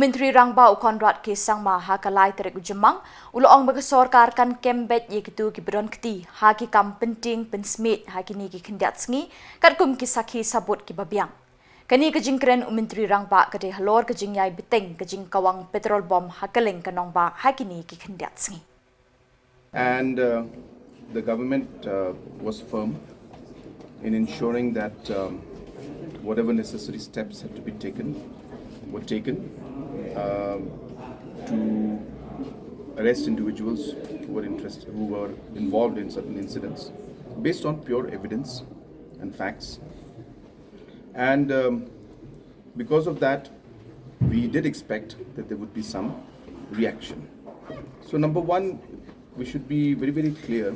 Umentri Rangbau Conrad ke Sangma hakalai terek ujemang uloong baga Sorkar kan kembet ye ketu ki beron keti haki kam penting pensmit haki ni ki kendat sngi kat kum ki sakhi sabut ki babiang. Kani kejingkren Umentri Rangba kade halor kejingyai beteng kejing Kawang Petrol bom hakaleng kanong ba haki ni ki kendat sngi. And the government was firm in ensuring that whatever necessary steps had to be taken were taken to arrest individuals who were involved in certain incidents based on pure evidence and facts. And because of that, we did expect that there would be some reaction. So number one, we should be very, very clear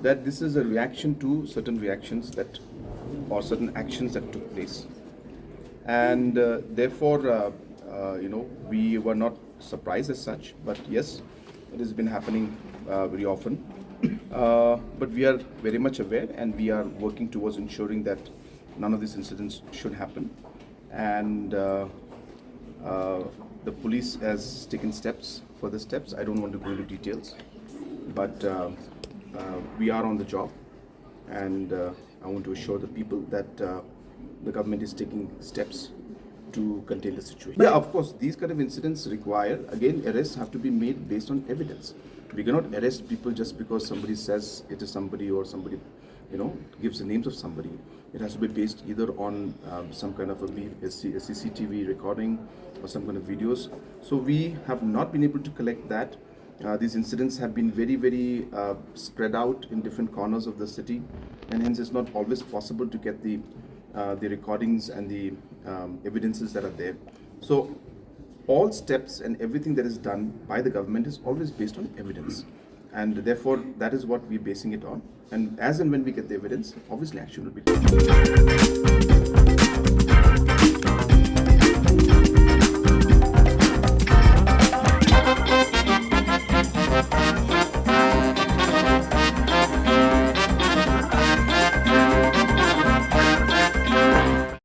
that this is a reaction to certain reactions that or certain actions that took place. And therefore, we were not surprised as such, but yes, it has been happening very often. But we are very much aware and we are working towards ensuring that none of these incidents should happen. And the police has taken further steps. I don't want to go into details, but we are on the job, and I want to assure the people that the government is taking steps to contain the situation. Yeah, of course, these kind of incidents require, again, arrests have to be made based on evidence. We cannot arrest people just because somebody says it is somebody or somebody, gives the names of somebody. It has to be based either on some kind of a CCTV recording or some kind of videos. So we have not been able to collect that. These incidents have been very, very spread out in different corners of the city, and hence it's not always possible to get the recordings and the evidences that are there. So all steps and everything that is done by the government is always based on evidence, and therefore that is what we're basing it on. And as and when we get the evidence, obviously action will be taken.